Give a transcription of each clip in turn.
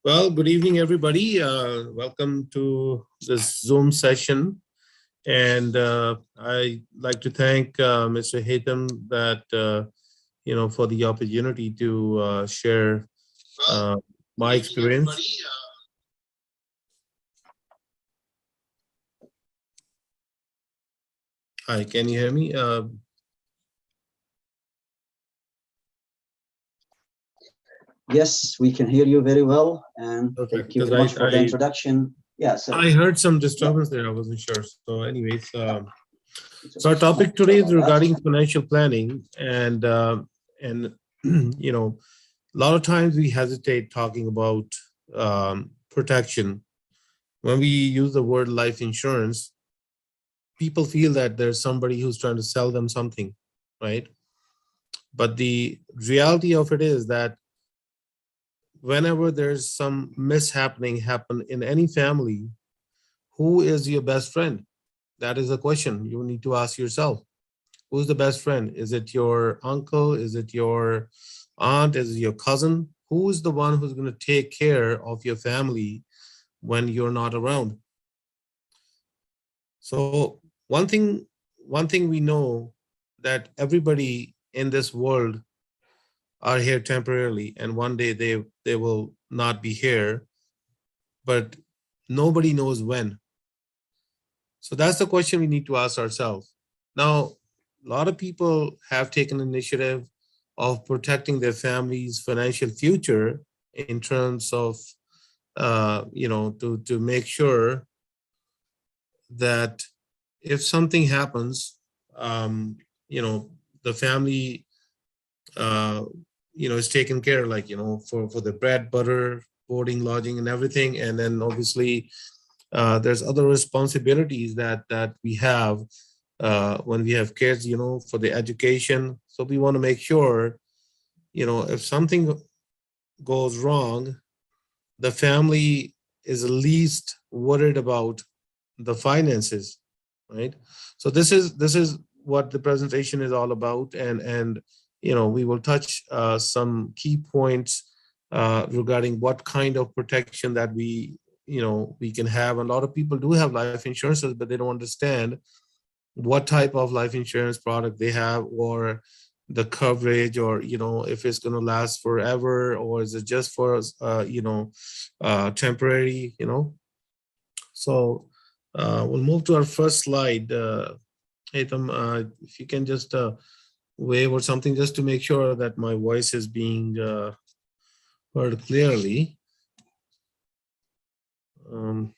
Well, good evening, everybody. Welcome to this Zoom session. And I'd like to thank Mr. Haytham for the opportunity to share uh, my experience. Hi, can you hear me? Yes, we can hear you very well, and Perfect, thank you because very much for the introduction. Yeah, I heard some yeah, disturbance there. I wasn't sure. So, anyways, it's so our okay. topic Sorry today is about that. regarding financial planning, and a lot of times we hesitate talking about protection. When we use the word life insurance, people feel that there's somebody who's trying to sell them something, right? But the reality of it is that whenever there's some mishappening happen in any family, who is your best friend? That is a question you need to ask yourself. Who's the best friend? Is it your uncle? Is it your aunt? Is it your cousin? Who is the one who's going to take care of your family when you're not around? So one thing we know that everybody in this world are here temporarily, and one day they will not be here, but nobody knows when. So that's the question we need to ask ourselves. Now, a lot of people have taken initiative of protecting their family's financial future in terms of to make sure that if something happens, um, you know, the family, uh, is taken care, like, for the bread, butter, boarding, lodging, and everything. And then obviously, there's other responsibilities that we have when we have kids, for the education. So we want to make sure, if something goes wrong, the family is least worried about the finances, right? So this is what the presentation is all about, and we will touch some key points regarding what kind of protection that we can have. A lot of people do have life insurances, but they don't understand what type of life insurance product they have, or the coverage, or if it's going to last forever, or is it just for temporary. So we'll move to our first slide. Haytham, if you can just wave or something, just to make sure that my voice is being heard clearly. Um,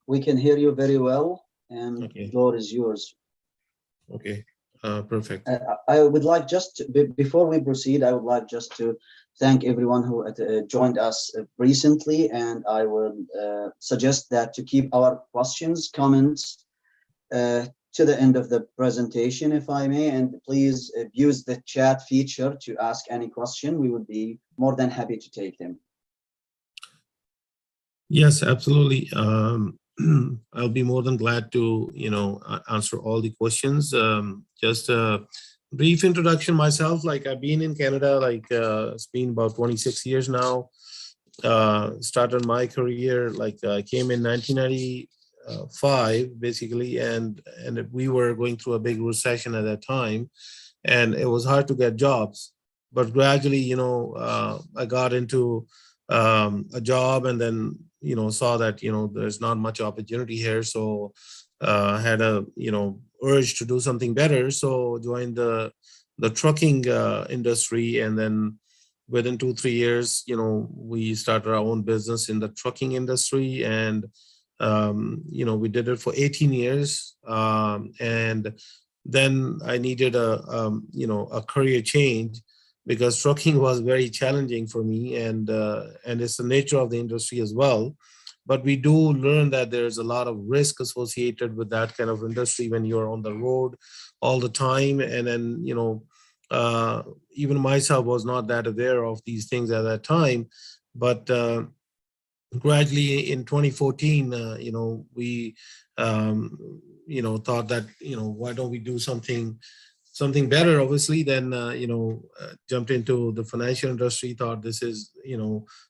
We can hear you very well, and the okay. floor is yours. Okay. Perfect. I would like before we proceed, I would like just to thank everyone who joined us recently, and I would suggest that to keep our questions, comments to the end of the presentation, if I may, and please use the chat feature to ask any question. We would be more than happy to take them. Yes, absolutely. I'll be more than glad to, answer all the questions. Just a brief introduction myself. Like, I've been in Canada, like it's been about 26 years now. Started my career, like I came in 1995, basically, and we were going through a big recession at that time, and it was hard to get jobs. But gradually, I got into a job, and then saw that there's not much opportunity here. So had a urge to do something better. So joined the trucking industry, and then within 2-3 years, we started our own business in the trucking industry, and we did it for 18 years, and then I needed a career change, because trucking was very challenging for me, and it's the nature of the industry as well. But we do learn that there's a lot of risk associated with that kind of industry when you're on the road all the time. And then even myself was not that aware of these things at that time, but gradually in 2014, we thought that why don't we do something something better, obviously, then jumped into the financial industry. Thought this is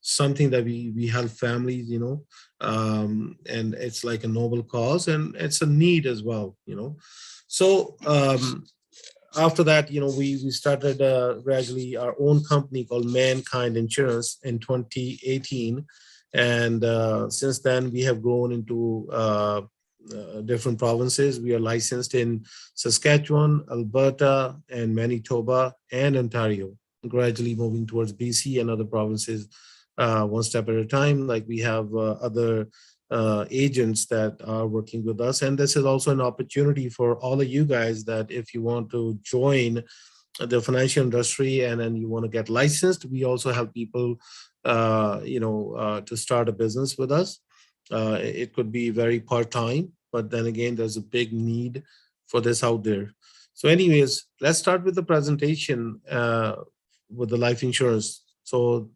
something that we help families, and it's like a noble cause, and it's a need as well. So after that, we started gradually our own company called Mankind Insurance in 2018, and since then we have grown into different provinces. We are licensed in Saskatchewan, Alberta, and Manitoba, and Ontario. Gradually moving towards BC and other provinces, one step at a time. Like we have other agents that are working with us, and this is also an opportunity for all of you guys that if you want to join the financial industry and then you want to get licensed, we also help people to start a business with us. It could be very part-time, but then again there's a big need for this out there. So anyways, let's start with the presentation with the life insurance. So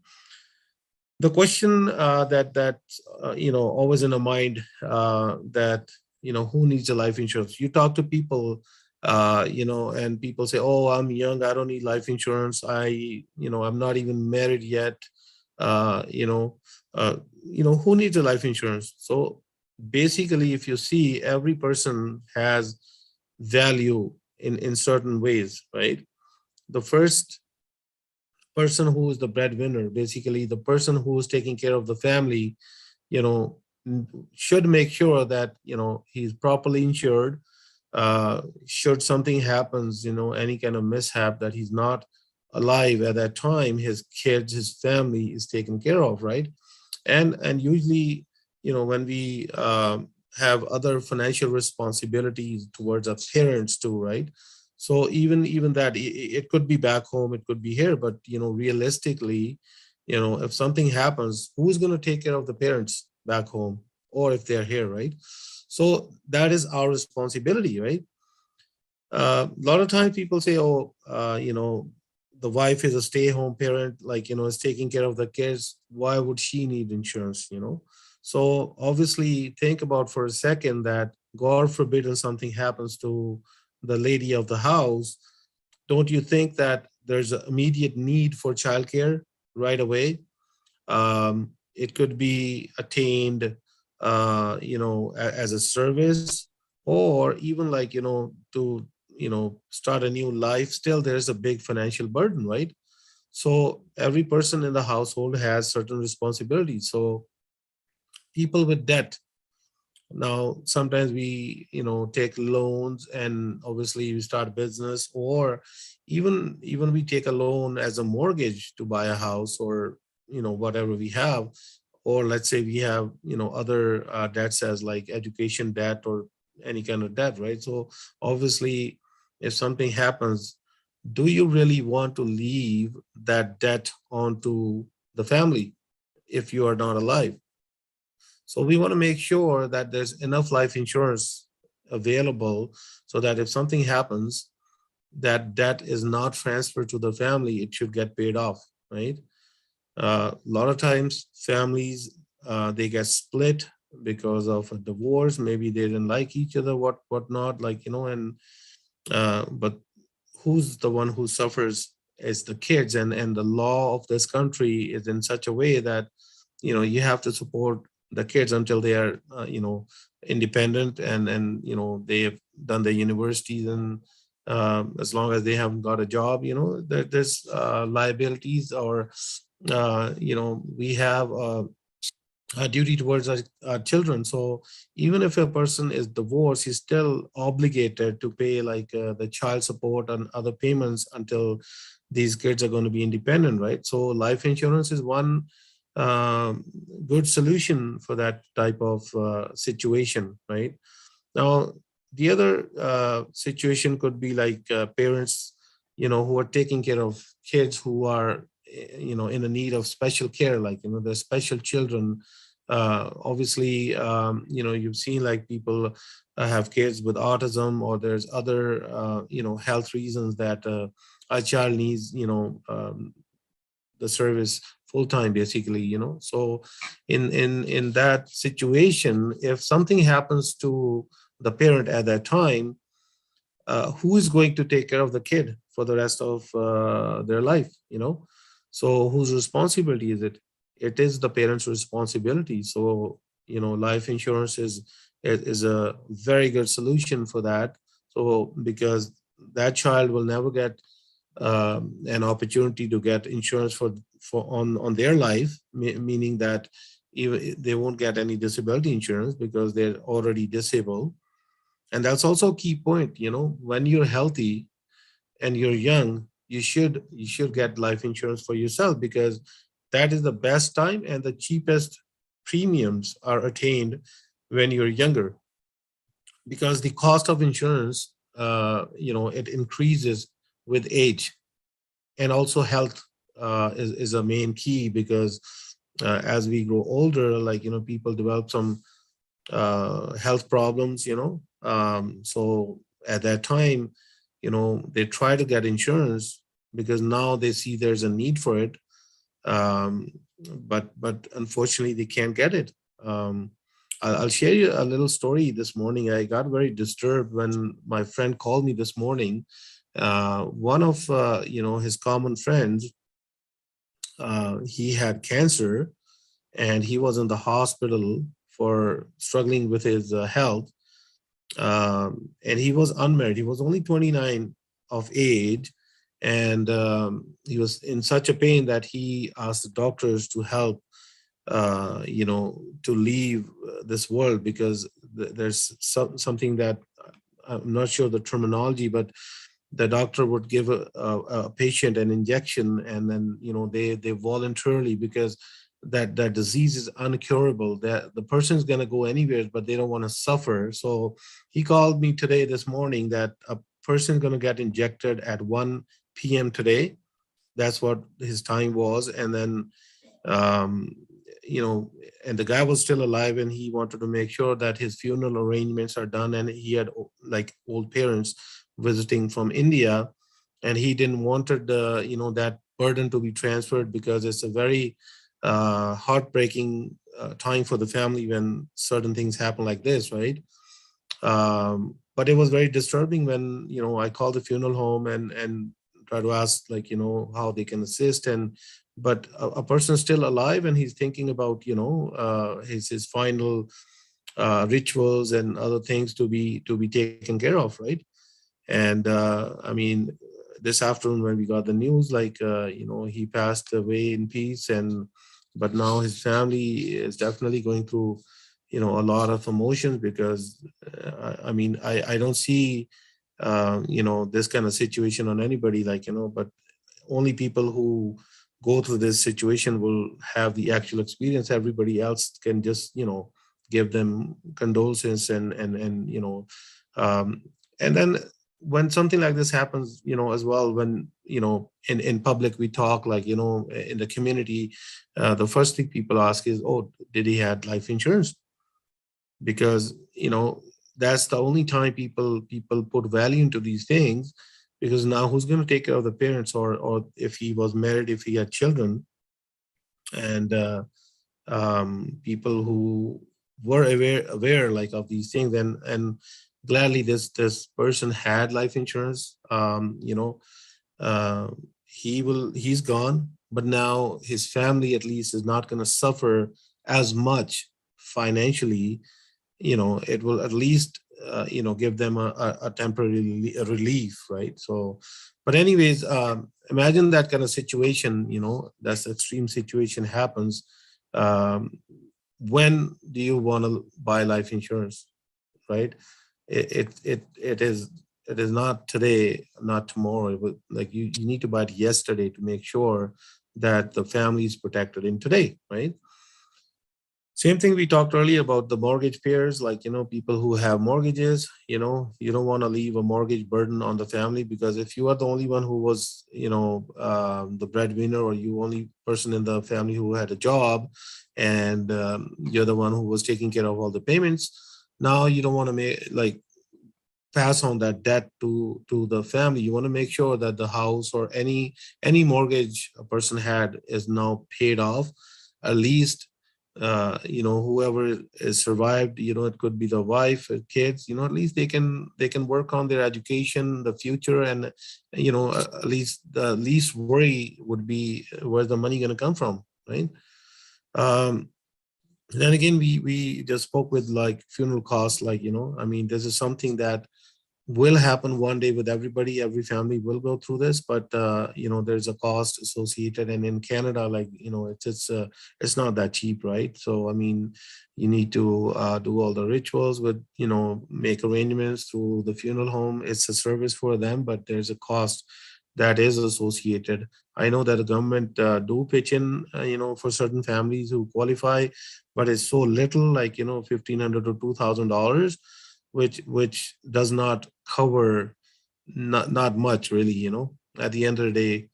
the question that always in our mind, that who needs a life insurance. You talk to people, and people say, oh, I'm young, I don't need life insurance, I'm not even married yet. uh, you know who needs a life insurance? So basically, if you see, every person has value in certain ways, right? The first person who is the breadwinner, basically the person who is taking care of the family, you know, should make sure that he's properly insured. Should something happens, any kind of mishap, that he's not alive at that time, his kids, his family is taken care of, right? And usually, when we have other financial responsibilities towards our parents too, right? So even that, it could be back home, it could be here, but realistically, if something happens, who's going to take care of the parents back home, or if they're here, right? So that is our responsibility, right? A lot of times people say, oh, the wife is a stay-home parent, like, is taking care of the kids. Why would she need insurance, So obviously, think about for a second that, God forbid, and something happens to the lady of the house, don't you think that there's an immediate need for childcare right away? It could be attained, as a service, or even like, to, start a new life. Still, there's a big financial burden, right? So every person in the household has certain responsibilities. So people with debt, now sometimes we take loans, and obviously we start a business, or even we take a loan as a mortgage to buy a house, or whatever we have. Or let's say we have other debts, as like education debt or any kind of debt, right? So obviously, if something happens, do you really want to leave that debt onto the family if you are not alive? So we want to make sure that there's enough life insurance available, so that if something happens, that debt is not transferred to the family, it should get paid off, right? A lot of times families, they get split because of a divorce. Maybe they didn't like each other, whatnot, like, and but who's the one who suffers is the kids. And the law of this country is in such a way that you have to support the kids until they are independent, and they have done their universities, and as long as they haven't got a job, there's liabilities, or we have a duty towards our children. So even if a person is divorced, he's still obligated to pay, like, the child support and other payments until these kids are going to be independent, right? So life insurance is one um, good solution for that type of situation, right? Now, the other situation could be like parents, who are taking care of kids who are, in a need of special care, like, the special children. Obviously, you've seen like people have kids with autism, or there's other, health reasons that a child needs, the service full time, basically. So in that situation, if something happens to the parent at that time, who is going to take care of the kid for the rest of their life, so whose responsibility is it? It is the parents' responsibility. So life insurance is a very good solution for that. So because that child will never get an opportunity to get insurance for on their life, meaning that even they won't get any disability insurance because they're already disabled. And that's also a key point. When you're healthy and you're young, you should get life insurance for yourself, because that is the best time, and the cheapest premiums are attained when you're younger, because the cost of insurance, it increases with age. And also health is a main key, because as we grow older, like people develop some health problems, so at that time, they try to get insurance because now they see there's a need for it. um, but unfortunately they can't get it. I'll share you a little story. This morning I got very disturbed when my friend called me this morning. One of his common friends, he had cancer, and he was in the hospital for struggling with his health. And he was unmarried. He was only 29 of age, and he was in such a pain that he asked the doctors to help, to leave this world, because there's something that I'm not sure the terminology, but the doctor would give a patient an injection, and then they voluntarily, because that disease is uncurable, that the person's going to go anywhere, but they don't want to suffer. So he called me today, this morning, that a person's going to get injected at 1 p.m. today. That's what his time was. And then um, you know, and the guy was still alive, and he wanted to make sure that his funeral arrangements are done. And he had like old parents visiting from India, and he didn't wanted that burden to be transferred, because it's a very heartbreaking time for the family when certain things happen like this, right? But it was very disturbing when I called the funeral home and try to ask, like, how they can assist. And but a person still alive, and he's thinking about his final rituals and other things to be taken care of, right? And I mean, this afternoon when we got the news, like, he passed away in peace. And but now his family is definitely going through a lot of emotions, because I mean, I don't see this kind of situation on anybody, like, but only people who go through this situation will have the actual experience. Everybody else can just give them condolences, and um, and then when something like this happens, as well, when in public we talk, like, in the community, the first thing people ask is, oh, did he had life insurance? Because that's the only time people put value into these things, because now who's going to take care of the parents, or if he was married, if he had children. And people who were aware like of these things, and gladly this person had life insurance. uh, he's gone, but now his family at least is not going to suffer as much financially. It will at least give them a temporary relief, right? So, but anyways, imagine that kind of situation. That's extreme situation happens. um, when do you want to buy life insurance, right? It is not today, not tomorrow. Like, you need to buy it yesterday to make sure that the family is protected in today, right? Same thing we talked earlier about the mortgage payers, like, people who have mortgages. You don't want to leave a mortgage burden on the family, because if you are the only one who was, the breadwinner, or you only person in the family who had a job, and you're the one who was taking care of all the payments, now you don't want to make, like, pass on that debt to the family. You want to make sure that the house, or any mortgage a person had, is now paid off, at least whoever is survived, it could be the wife, kids, at least they can work on their education, the future, and at least the least worry would be where's the money going to come from, right? um then again, we just spoke with like funeral costs, like, I mean, this is something that will happen one day with everybody. Every family will go through this, but there's a cost associated. And in Canada, like, it's not that cheap, right? So I mean, you need to do all the rituals with, make arrangements through the funeral home. It's a service for them, but there's a cost that is associated. I know that the government do pitch in, for certain families who qualify, but it's so little, like, $1,500 to $2,000, which does not cover, not much really. At the end of the day,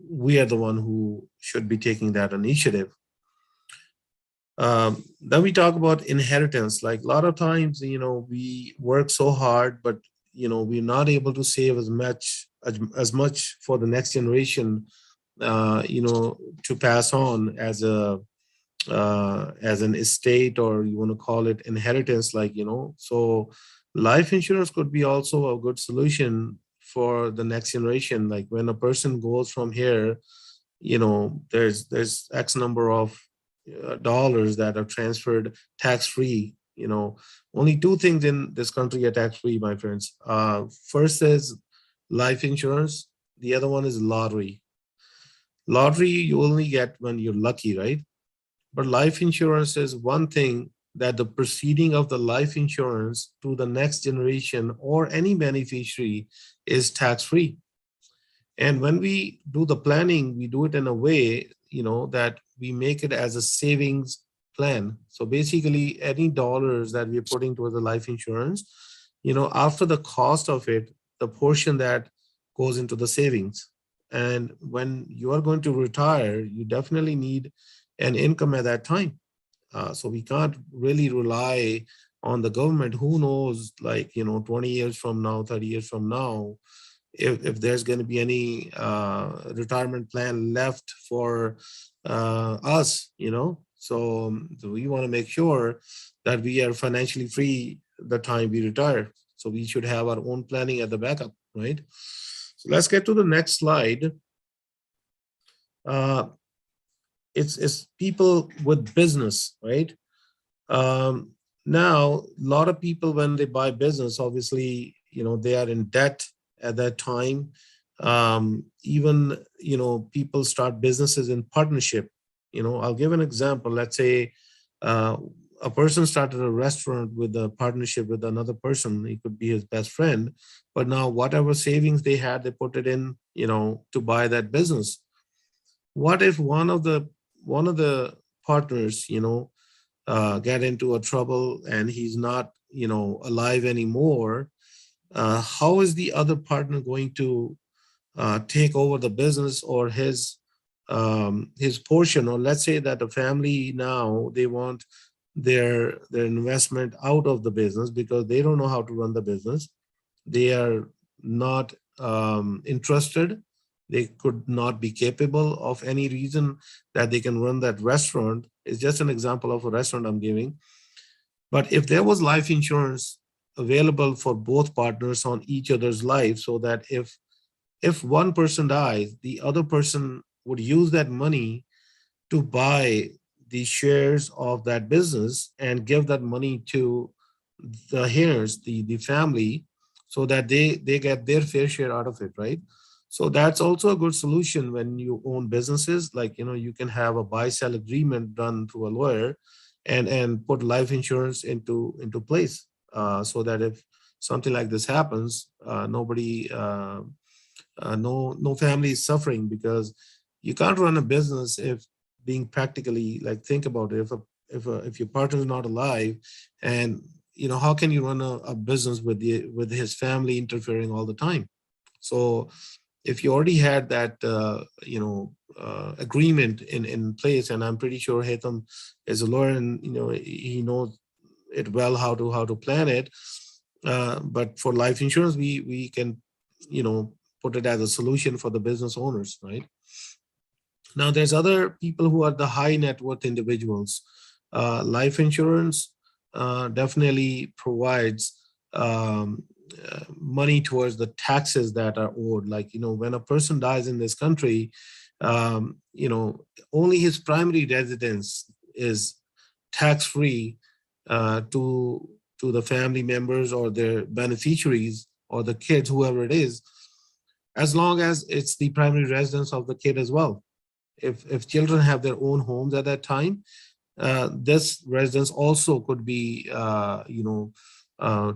we are the one who should be taking that initiative. Then we talk about inheritance. Like a lot of times, we work so hard, but we're not able to save as much for the next generation, to pass on as an estate, or you want to call it inheritance, like, so life insurance could be also a good solution for the next generation. Like when a person goes from here, there's X number of dollars that are transferred tax free. Only two things in this country are tax free, my friends. First is life insurance. The other one is lottery. Lottery you only get when you're lucky, right? But life insurance is one thing that the proceeding of the life insurance to the next generation or any beneficiary is tax free. And when we do the planning, we do it in a way, that we make it as a savings plan. So basically, any dollars that we're putting towards the life insurance, after the cost of it, the portion that goes into the savings. And when you are going to retire, you definitely need an income at that time. So we can't really rely on the government. Who knows, like, 20 years from now, 30 years from now, if there's going to be any retirement plan left for us, so we want to make sure that we are financially free the time we retire. So we should have our own planning at the backup, right? So let's get to the next slide. Uh, it's people with business, right? Now, a lot of people, when they buy business, obviously, they are in debt at that time. Even, people start businesses in partnership. I'll give an example. Let's say uh, a person started a restaurant with a partnership with another person. He could be his best friend, but now whatever savings they had, they put it in, to buy that business. What if one of the partners, get into a trouble and he's not, alive anymore? How is the other partner going to take over the business, or his portion? Or let's say that the family now, they want their investment out of the business because they don't know how to run the business. They are not interested. They could not be capable of any reason that they can run that restaurant. It's just an example of a restaurant I'm giving. But if there was life insurance available for both partners on each other's life, so that if one person dies, the other person would use that money to buy the shares of that business and give that money to the heirs, the family, so that they get their fair share out of it, right? So that's also a good solution when you own businesses. Like, you can have a buy sell agreement done through a lawyer, and put life insurance into place, so that if something like this happens, nobody no family is suffering. Because you can't run a business if, being practically, like, think about it, if your partner is not alive, and how can you run a business with his family interfering all the time? So if you already had that agreement in place, and I'm pretty sure Haitham is a lawyer, and he knows it well, how to plan it. But for life insurance, we can put it as a solution for the business owners, right? Now, there's other people who are the high net worth individuals. Life insurance definitely provides money towards the taxes that are owed. Like, when a person dies in this country, only his primary residence is tax free to the family members or their beneficiaries or the kids, whoever it is, as long as it's the primary residence of the kid as well. If children have their own homes at that time, this residence also could be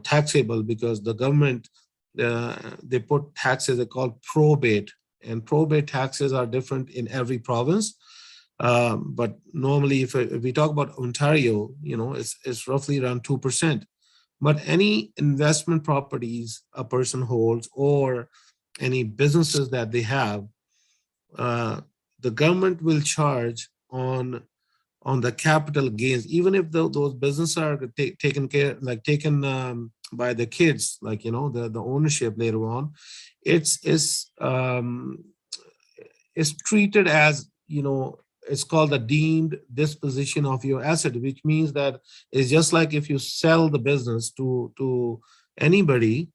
taxable, because the government, they put taxes they call probate, and probate taxes are different in every province. But normally, if we talk about Ontario, it's roughly around 2%. But any investment properties a person holds, or any businesses that they have, uh, the government will charge on the capital gains, even if those businesses are taken care, like taken by the kids, like the ownership later on. It's treated as, it's called the deemed disposition of your asset, which means that it's just like if you sell the business to anybody,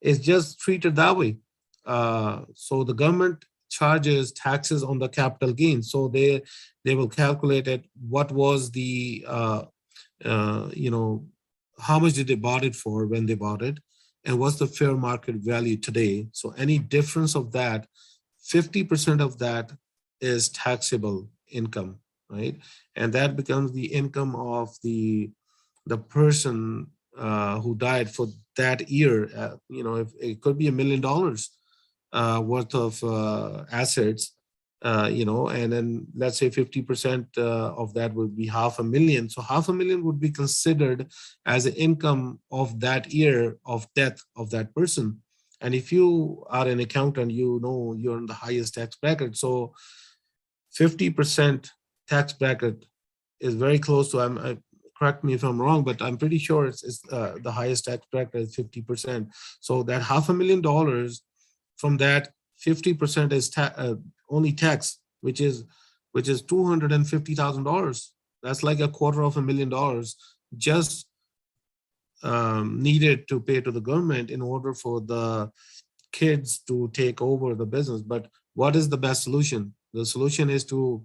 it's just treated that way. So the government charges taxes on the capital gain. So they will calculate it. What was the how much did they bought it for when they bought it, and what's the fair market value today? So any difference of that, 50% of that is taxable income, right? And that becomes the income of the person who died for that year. If it could be $1 million worth of assets, and then let's say 50% of that would be 500,000. So 500,000 would be considered as an income of that year of death of that person. And if you are an accountant, you're in the highest tax bracket. So 50% tax bracket is very close to, correct me if I'm wrong, but I'm pretty sure it's the highest tax bracket is 50%. So that $500,000, from that 50% is only tax, which is $250,000. That's like $250,000 just needed to pay to the government in order for the kids to take over the business. But what is the best solution? The solution is to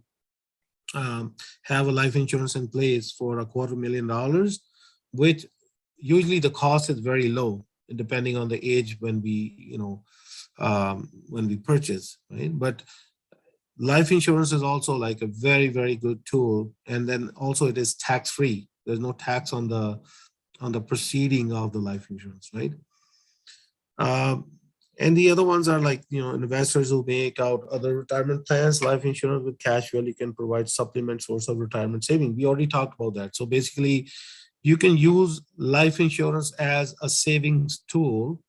have a life insurance in place for $250,000, which usually the cost is very low, depending on the age when we purchase, right? But life insurance is also like a very, very good tool, and then also it is tax free. There's no tax on the proceeding of the life insurance, right? Um, and the other ones are like, investors who make out other retirement plans. Life insurance with cash value can provide supplement source of retirement saving. We already talked about that. So basically, you can use life insurance as a savings tool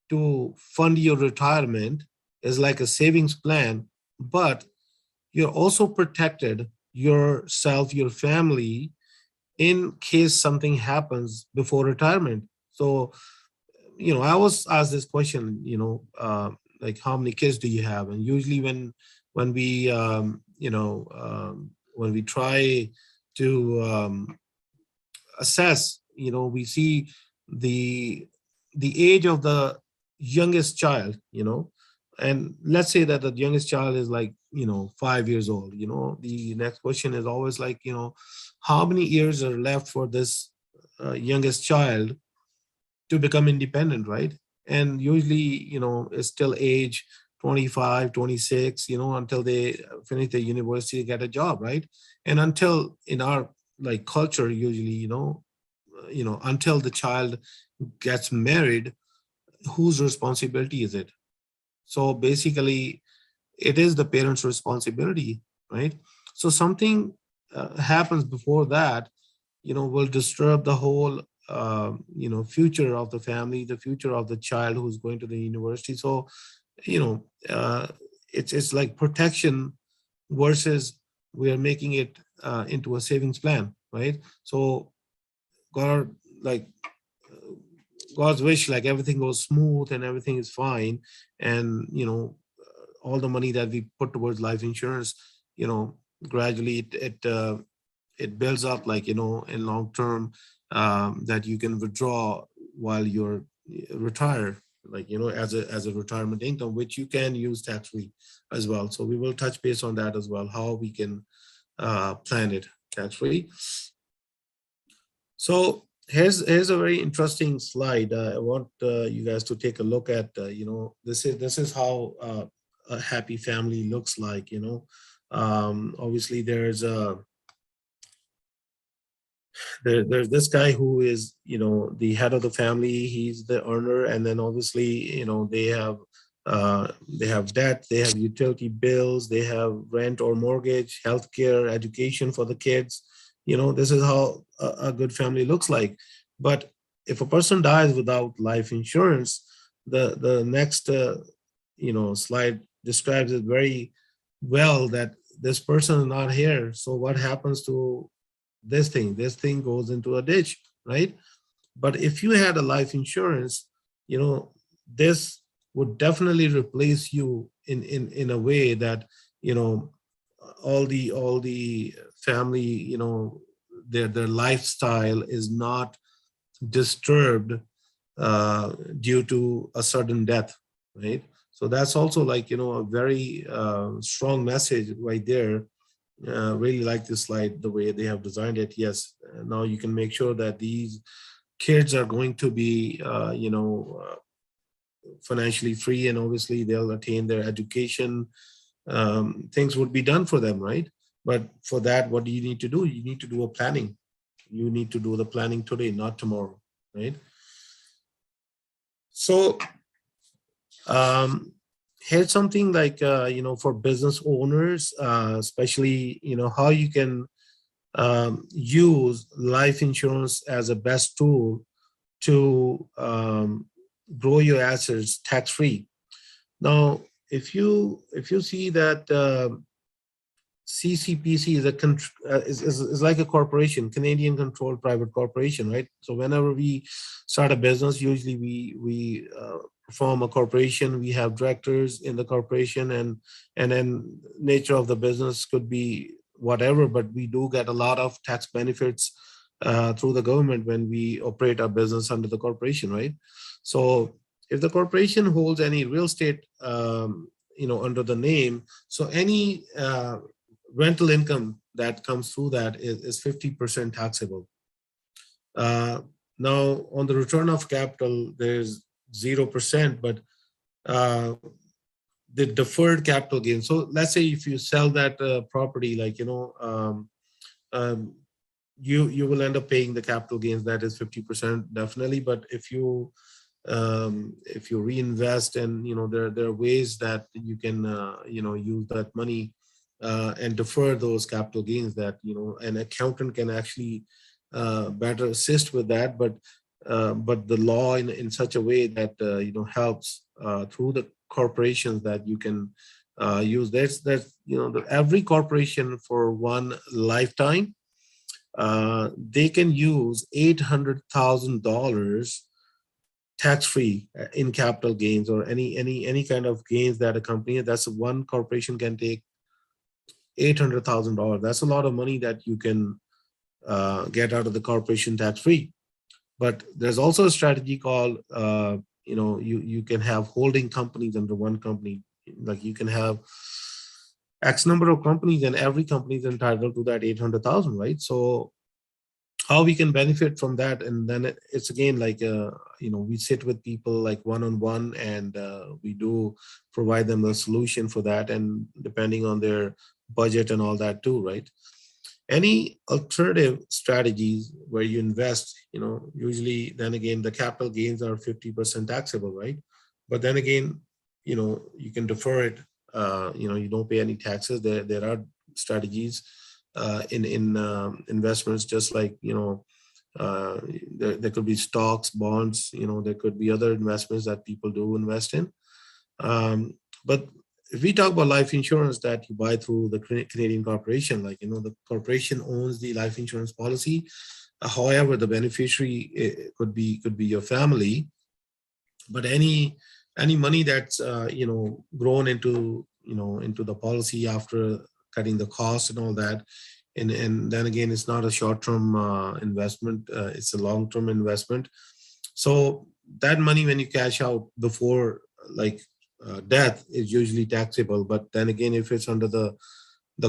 to fund your retirement, is like a savings plan, but you're also protected yourself, your family, in case something happens before retirement. So I was asked this question, like, how many kids do you have? And usually when we when we try to assess, we see the age of the youngest child, and let's say that the youngest child is like 5 years old. The next question is always like, how many years are left for this youngest child to become independent, right? And usually, it's still age 25, 26, until they finish the university, get a job, right? And until, in our like culture, usually, until the child gets married, whose responsibility is it? So basically, it is the parents' responsibility, right? So something happens before that, will disturb the whole future of the family, the future of the child who's going to the university. So you know it's like protection versus we are making it into a savings plan, right? So god, like God's wish, like everything goes smooth and everything is fine, and all the money that we put towards life insurance you know, gradually it builds up, like, you know, in long term, that you can withdraw while you're retire, like, you know, as a retirement income, which you can use tax free as well. So we will touch base on that as well, how we can plan it tax free. So here's a very interesting slide. I want you guys to take a look at. You know, this is how a happy family looks like. You know, obviously there's this guy who is, you know, the head of the family. He's the earner, and then obviously, you know, they have debt, they have utility bills, they have rent or mortgage, healthcare, education for the kids. You know, this is how a good family looks like. But if a person dies without life insurance, the next you know, slide describes it very well, that this person is not here. So what happens to this thing goes into a ditch, right? But if you had a life insurance, you know, this would definitely replace you in a way that, you know, all the family, you know, their lifestyle is not disturbed due to a sudden death, right? So that's also, like, you know, a very strong message right there. Really like this slide, the way they have designed it. Yes, now you can make sure that these kids are going to be, financially free, and obviously they'll attain their education. Things would be done for them, right? But for that, what do you need to do? You need to do a planning. You need to do the planning today, not tomorrow, right? So um, here's something like, you know, for business owners, especially, you know, how you can use life insurance as a best tool to grow your assets tax free. Now, if you see that CCPC is is like a corporation, Canadian controlled private corporation, right? So whenever we start a business, usually we form a corporation. We have directors in the corporation, and then nature of the business could be whatever, but we do get a lot of tax benefits through the government when we operate our business under the corporation, right? So if the corporation holds any real estate, you know, under the name, so any rental income that comes through that is 50% taxable. Uh, Now, on the return of capital, there's 0%, but uh, the deferred capital gain. So let's say if you sell that property, like, you know, um, you will end up paying the capital gains. That is 50% definitely. But if you reinvest, and, you know, there are ways that you can, you know, use that money and defer those capital gains, that, you know, an accountant can actually better assist with that. But the law in such a way that, you know, helps through the corporations, that you can use. That's you know, every corporation for one lifetime, they can use $800,000 tax free in capital gains, or any kind of gains that a company, that's one corporation can take $800,000. That's a lot of money that you can get out of the corporation tax free. But there's also a strategy called, you know, you can have holding companies under one company. Like, you can have X number of companies, and every company is entitled to that 800,000, right? So how we can benefit from that, and then it's again like, you know, we sit with people like one on one, and we do provide them a solution for that, and depending on their budget and all that too, right? Any alternative strategies where you invest, you know, usually then again the capital gains are 50% taxable, right? But then again, you know, you can defer it. You know, you don't pay any taxes. There are strategies in investments, just like, you know, uh, there could be stocks, bonds, you know, there could be other investments that people do invest in. But if we talk about life insurance that you buy through the Canadian corporation, like, you know, the corporation owns the life insurance policy. However, the beneficiary could be your family. But any money that's, you know, grown into, you know, into the policy after cutting the cost and all that. And then again, it's not a short-term investment; it's a long-term investment. So that money, when you cash out before like death, is usually taxable. But then again, if it's under the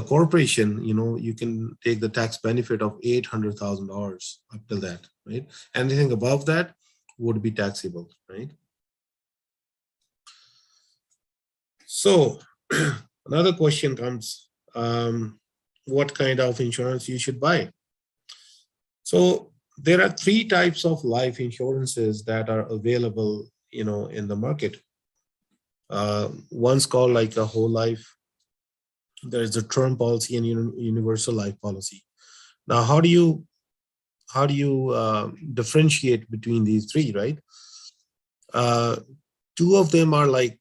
corporation, you can take the tax benefit of $800,000 up till that, right? Anything above that would be taxable, right? So another question comes, what kind of insurance you should buy? So there are three types of life insurances that are available, in the market. One's called like a whole life. There's a term policy and universal life policy. Now, how do you differentiate between these three, right? Uh, Two of them are like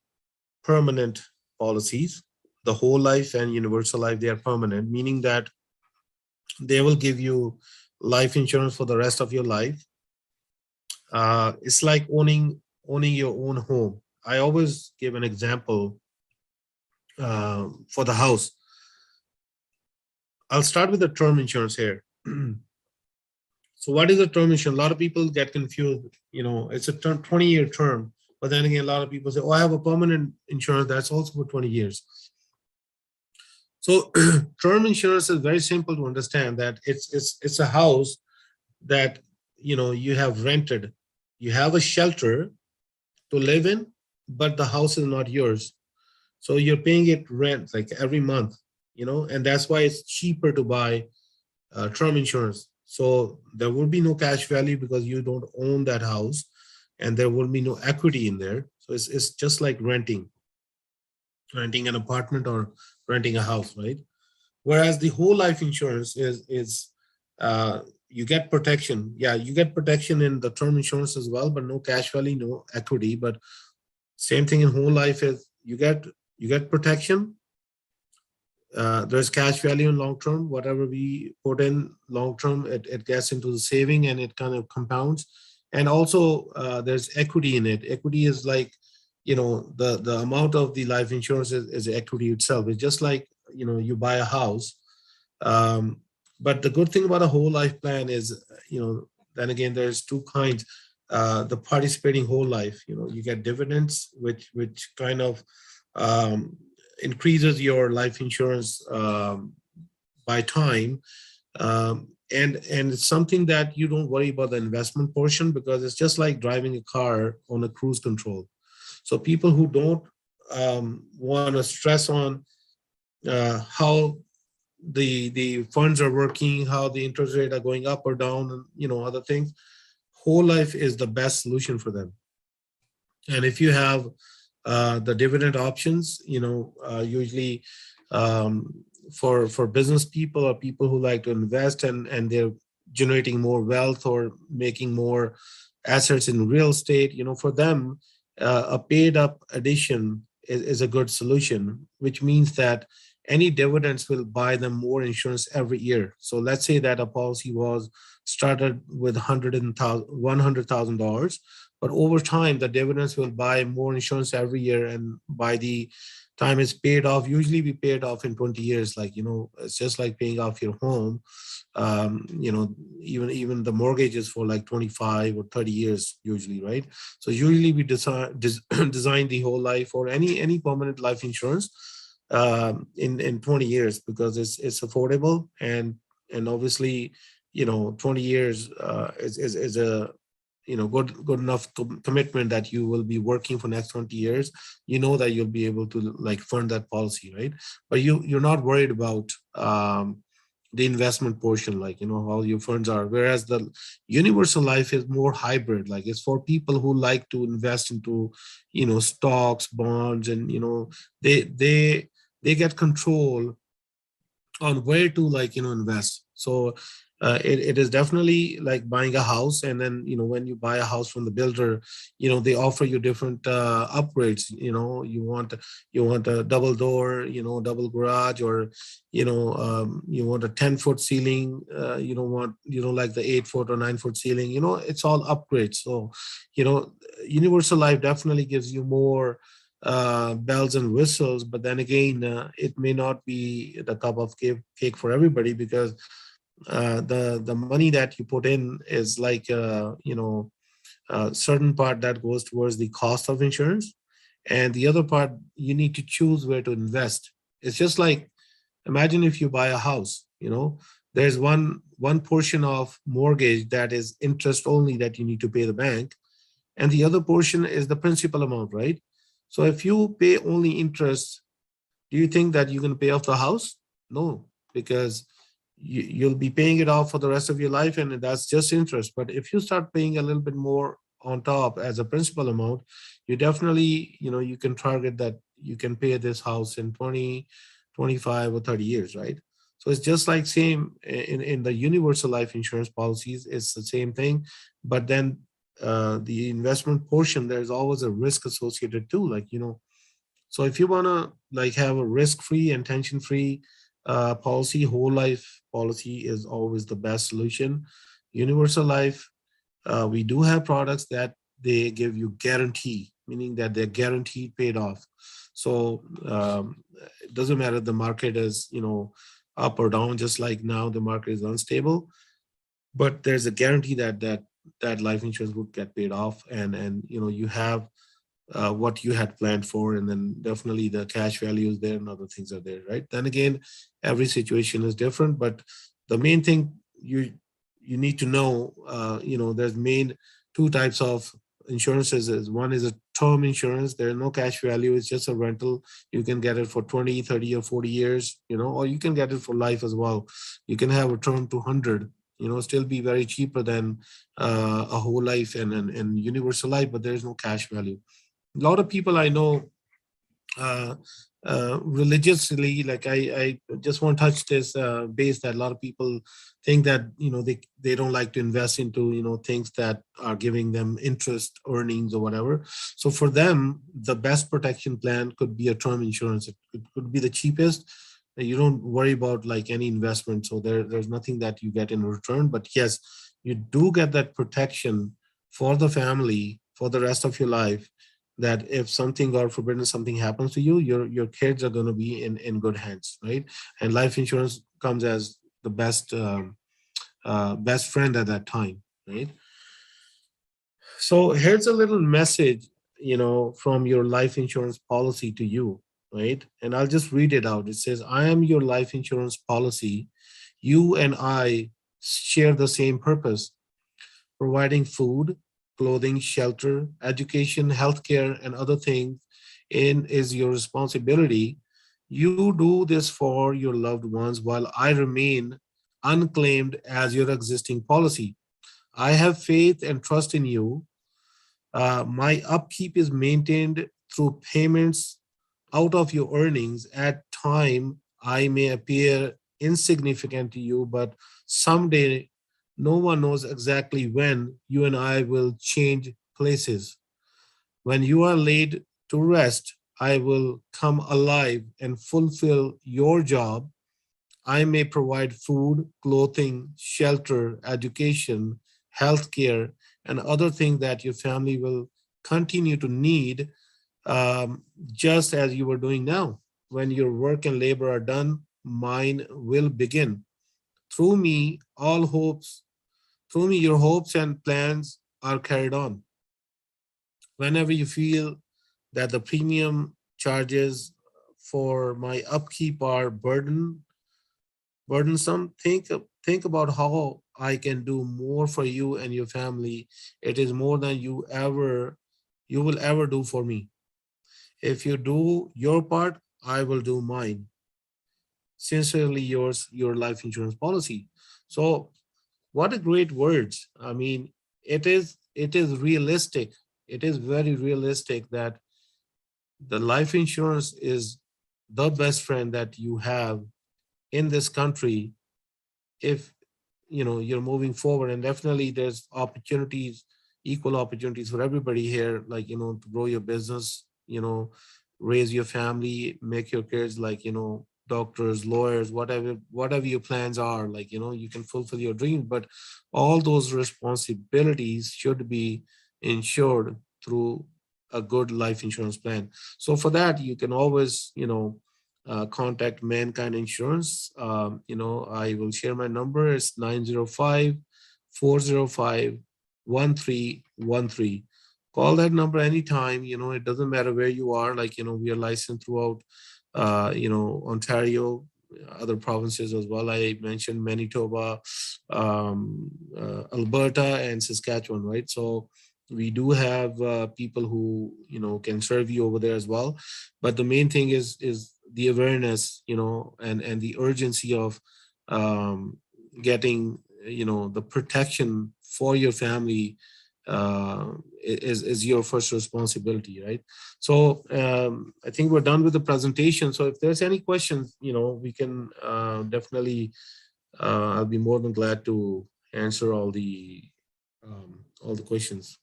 permanent policies. The whole life and universal life, they are permanent, meaning that they will give you life insurance for the rest of your life. It's like owning your own home. I always give an example for the house. I'll start with the term insurance here. So what is a term insurance? A lot of people get confused. It's a 20-year term, but then again, a lot of people say, "Oh, I have a permanent insurance that's also for 20 years." So term insurance is very simple to understand that it's a house that you have rented. You have a shelter to live in, but the house is not yours. So you're paying it rent like every month, and that's why it's cheaper to buy term insurance. So there will be no cash value because you don't own that house, and there will be no equity in there. So it's just like renting an apartment or renting a house, right? Whereas the whole life insurance is you get protection. Yeah, you get protection in the term insurance as well, but no cash value, no equity. But same thing in whole life is you get protection. There's cash value in long term. Whatever we put in long term, it gets into the saving and it kind of compounds. And also there's equity in it. Equity is like, the amount of the life insurance is equity itself. It's just like, you buy a house. Um, but the good thing about a whole life plan is, then again, there's two kinds. The participating whole life, you get dividends, which kind of um, increases your life insurance by time. And it's something that you don't worry about the investment portion because it's just like driving a car on a cruise control. So people who don't want to stress on how the funds are working, how the interest rate are going up or down, and other things, whole life is the best solution for them. And if you have the dividend options, usually um, for business people or people who like to invest and they're generating more wealth or making more assets in real estate, for them, a paid up addition is a good solution, which means that any dividends will buy them more insurance every year. So let's say that a policy was started with $100,000, but over time the dividends will buy more insurance every year, and by the time it's paid off, usually we pay it off in 20 years. Like, it's just like paying off your home. Even the mortgage is for like 25 or 30 years usually, right? So usually we design the whole life or any permanent life insurance in 20 years because it's affordable, and obviously 20 years is a good enough commitment that you will be working for next 20 years. That you'll be able to like fund that policy, right? But you're not worried about the investment portion, like how your funds are. Whereas the universal life is more hybrid, like it's for people who like to invest into stocks, bonds, and they get control on where to like invest. So it is definitely like buying a house, and then when you buy a house from the builder, they offer you different upgrades. You want a double door, double garage, or you want a 10-foot ceiling. You don't like the 8-foot or 9-foot ceiling. It's all upgrades. So universal life definitely gives you more bells and whistles, but then again, it may not be the cup of cake for everybody, because the money that you put in is like a certain part that goes towards the cost of insurance, and the other part you need to choose where to invest. It's just like, imagine if you buy a house, there's one portion of mortgage that is interest only that you need to pay the bank, and the other portion is the principal amount, right? So if you pay only interest, do you think that you can pay off the house? No, because you'll be paying it off for the rest of your life, and that's just interest. But if you start paying a little bit more on top as a principal amount, you definitely, you can target that you can pay this house in 20, 25, or 30 years, right? So it's just like same in the universal life insurance policies, it's the same thing. But then the investment portion, there's always a risk associated too. Like, so if you want to like have a risk-free and tension-free policy, whole life policy is always the best solution. Universal life, we do have products that they give you guarantee, meaning that they're guaranteed paid off. So it doesn't matter the market is, up or down, just like now the market is unstable, but there's a guarantee that life insurance would get paid off, and you have what you had planned for, and then definitely the cash value is there and other things are there, right? Then again, every situation is different, but the main thing you need to know, there's main two types of insurances. Is one is a term insurance, there's no cash value, it's just a rental. You can get it for 20, 30, or 40 years, or you can get it for life as well. You can have a term to 100, still be very cheaper than a whole life and universal life, but there's no cash value. A lot of people I know, uh, religiously, like I just want to touch this base, that a lot of people think that they don't like to invest into things that are giving them interest earnings or whatever. So for them, the best protection plan could be a term insurance. It could be the cheapest. You don't worry about like any investment, so there's nothing that you get in return. But yes, you do get that protection for the family for the rest of your life, that if something, God forbid, something happens to you, your kids are going to be in good hands, right? And life insurance comes as the best friend at that time, right? So here's a little message, from your life insurance policy to you, right? And I'll just read it out. It says, I am your life insurance policy. You and I share the same purpose: providing food, clothing, shelter, education, healthcare, and other things in is your responsibility. You do this for your loved ones while I remain unclaimed as your existing policy. I have faith and trust in you. My upkeep is maintained through payments out of your earnings. At time, I may appear insignificant to you, but someday, no one knows exactly when you and I will change places. When you are laid to rest, I will come alive and fulfill your job. I may provide food, clothing, shelter, education, healthcare, and other things that your family will continue to need, just as you are doing now. When your work and labor are done, mine will begin. Through me, through me, your hopes and plans are carried on. Whenever you feel that the premium charges for my upkeep are burdensome, think about how I can do more for you and your family. It is more than you will ever do for me. If you do your part, I will do mine. Sincerely yours, your life insurance policy. So what a great words. I mean, it is realistic. It is very realistic that the life insurance is the best friend that you have in this country, if you're moving forward. And definitely there's opportunities, equal opportunities for everybody here, like to grow your business, raise your family, make your kids like doctors, lawyers, whatever your plans are, like you can fulfill your dreams. But all those responsibilities should be insured through a good life insurance plan. So for that, you can always, contact Mankind Insurance. I will share my number. It's 905-405-1313. Call that number anytime. It doesn't matter where you are. Like, we are licensed throughout, Ontario, other provinces as well. I mentioned Manitoba, Alberta, and Saskatchewan, right? So we do have people who can serve you over there as well. But the main thing is the awareness, and the urgency of getting the protection for your family is your first responsibility, right? So I think we're done with the presentation. So if there's any questions, we can definitely, I'll be more than glad to answer all the questions.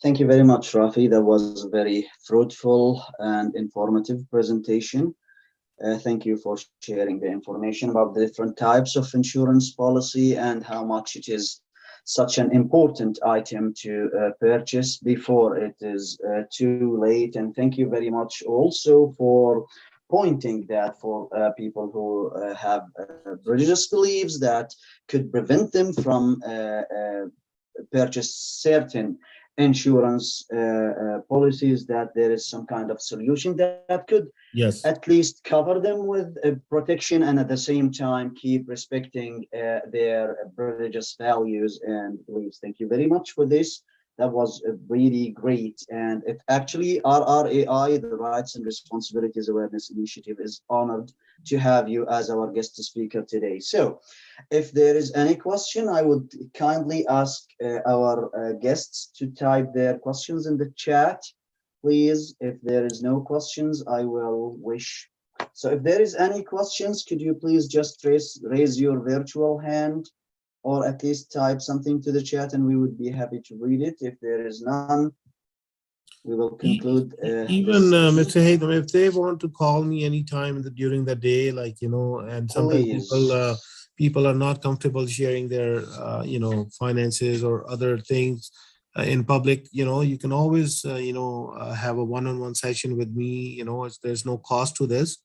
Thank you very much, Rafi. That was a very fruitful and informative presentation. Thank you for sharing the information about the different types of insurance policy and how much it is such an important item to purchase before it is too late. And thank you very much also for pointing that for people who have religious beliefs that could prevent them from purchase certain insurance policies, that there is some kind of solution that could Yes. at least cover them with protection, and at the same time keep respecting their religious values and beliefs. Thank you very much for this. That was really great. And it actually, RRAI, the Rights and Responsibilities Awareness Initiative, is honored to have you as our guest speaker today. So if there is any question, I would kindly ask our guests to type their questions in the chat. Please, if there is no questions, I will wish. So if there is any questions, could you please just raise your virtual hand, or at least type something to the chat, and we would be happy to read it. If there is none, we will conclude Even this session. Mr. Haytham, if they want to call me anytime during the day, like, and sometimes Please. people are not comfortable sharing their finances or other things in public, you can always have a one-on-one session with me. There's no cost to this.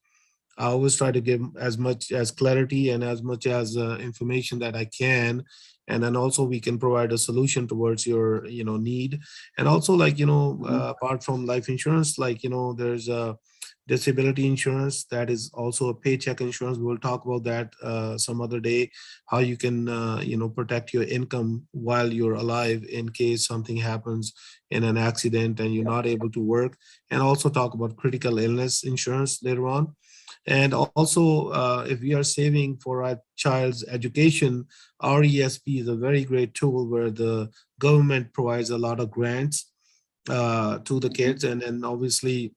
I always try to give as much as clarity and as much as information that I can, and then also we can provide a solution towards your need. And also, like, apart from life insurance, like, there's a disability insurance that is also a paycheck insurance. We'll talk about that some other day, how you can protect your income while you're alive in case something happens in an accident and you're not able to work, and also talk about critical illness insurance later on. And also, if we are saving for our child's education, RESP is a very great tool where the government provides a lot of grants to the kids, and then obviously,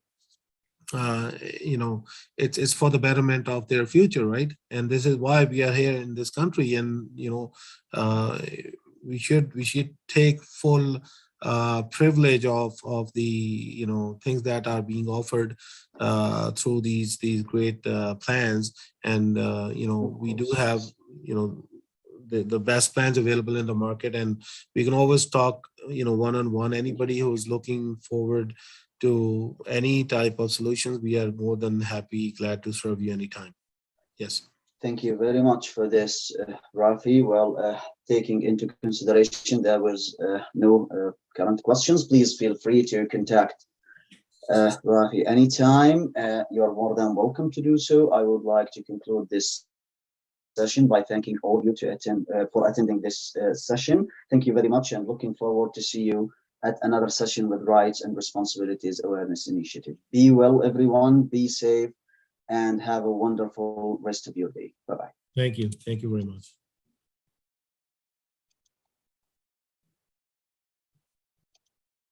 uh, you know, it's for the betterment of their future, right? And this is why we are here in this country, and uh, we should take full privilege of the things that are being offered through these great plans. And Of we do course. have you know the best plans available in the market, and we can always talk one-on-one. Anybody who's looking forward to any type of solutions, we are more than happy, glad to serve you anytime. Yes. Thank you very much for this, Rafi. Well, taking into consideration there was no current questions, please feel free to contact Rafi anytime. You're more than welcome to do so. I would like to conclude this session by thanking all of you for attending this session. Thank you very much, and looking forward to see you at another session with Rights and Responsibilities Awareness Initiative. Be well, everyone. Be safe, and have a wonderful rest of your day. Bye bye. Thank you very much.